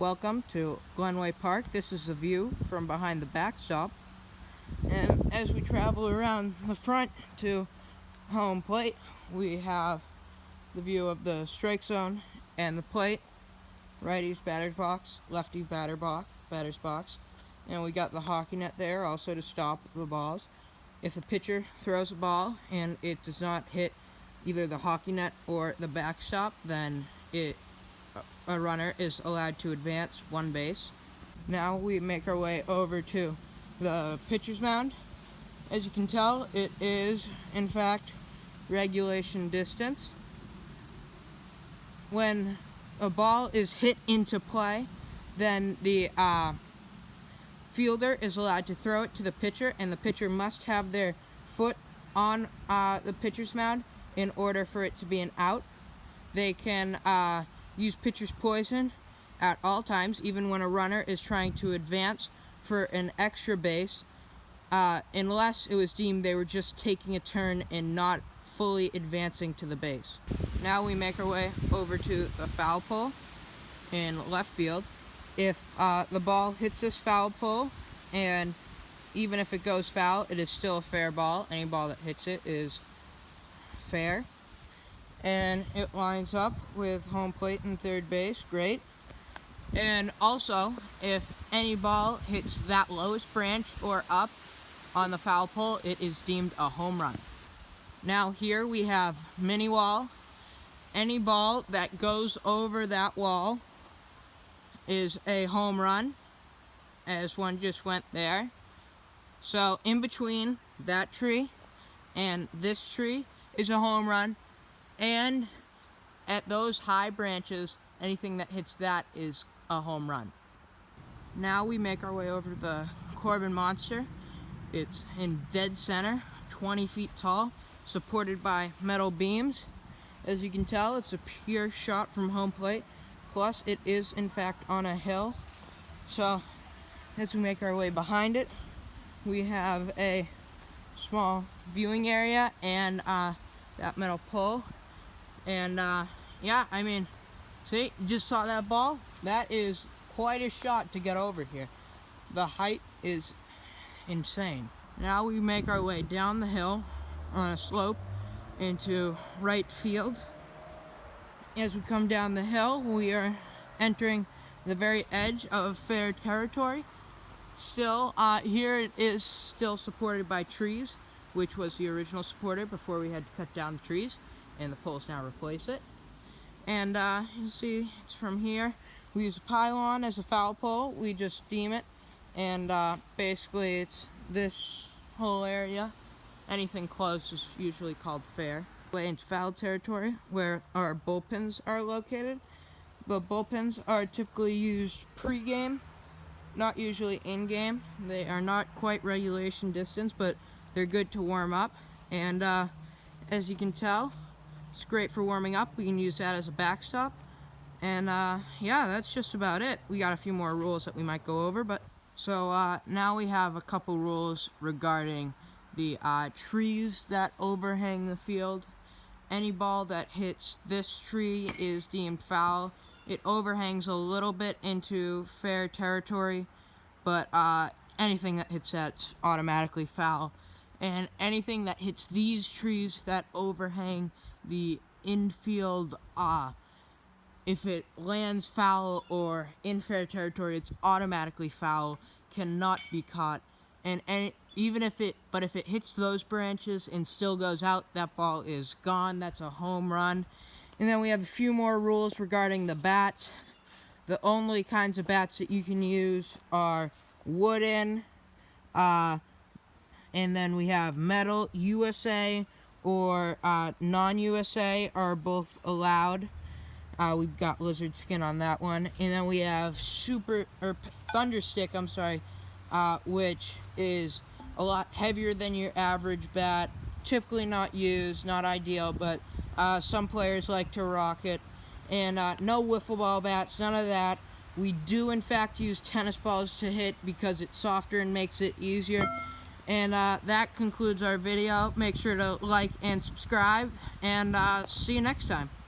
Welcome to Glenway Park. This is a view from behind the backstop. And as we travel around the front to home plate, we have the view of the strike zone and the plate. Righty's batter's box, lefty batter's box. And we got the hockey net there also to stop the balls. If the pitcher throws a ball and it does not hit either the hockey net or the backstop, then a runner is allowed to advance one base. Now we make our way over to the pitcher's mound. As you can tell, it is in fact regulation distance. When a ball is hit into play, then the fielder is allowed to throw it to the pitcher, and the pitcher must have their foot on the pitcher's mound in order for it to be an out. They can use pitcher's poison at all times, even when a runner is trying to advance for an extra base, unless it was deemed they were just taking a turn and not fully advancing to the base. Now we make our way over to the foul pole in left field. If the ball hits this foul pole, and even if it goes foul, it is still a fair ball. Any ball that hits it is fair. And it lines up with home plate and third base. Great. And also, if any ball hits that lowest branch or up on the foul pole, it is deemed a home run. Now here we have mini wall. Any ball that goes over that wall is a home run, as one just went there. So in between that tree and this tree is a home run. And at those high branches, anything that hits that is a home run. Now we make our way over to the Corbin Monster. It's in dead center, 20 feet tall, supported by metal beams. As you can tell, it's a pure shot from home plate. Plus, it is in fact on a hill. So, as we make our way behind it, we have a small viewing area and that metal pole. And yeah, I mean, see, you just saw that ball? That is quite a shot to get over here. The height is insane. Now we make our way down the hill on a slope into right field. As we come down the hill, we are entering the very edge of fair territory. Still, here it is still supported by trees, which was the original supporter before we had to cut down the trees, and the poles now replace it. And you see, it's from here. We use a pylon as a foul pole. We just steam it, and basically it's this whole area. Anything close is usually called fair. Way into foul territory, where our bullpens are located. The bullpens are typically used pre-game, not usually in-game. They are not quite regulation distance, but they're good to warm up. And as you can tell, it's great for warming up. We can use that as a backstop. And yeah, that's just about it. We got a few more rules that we might go over, but so now we have a couple rules regarding the trees that overhang the field. Any ball that hits this tree is deemed foul. It overhangs a little bit into fair territory, but anything that hits that's automatically foul. And anything that hits these trees that overhang the infield, if it lands foul or in fair territory, it's automatically foul, cannot be caught. And even if it hits those branches and still goes out, that ball is gone. That's a home run. And then we have a few more rules regarding the bats. The only kinds of bats that you can use are wooden, and then we have metal. USA or non-USA are both allowed. We've got lizard skin on that one. And then we have thunder stick, which is a lot heavier than your average bat. Typically not used, not ideal, but some players like to rock it. And no wiffle ball bats, none of that. We do in fact use tennis balls to hit because it's softer and makes it easier. And that concludes our video. Make sure to like and subscribe, and see you next time.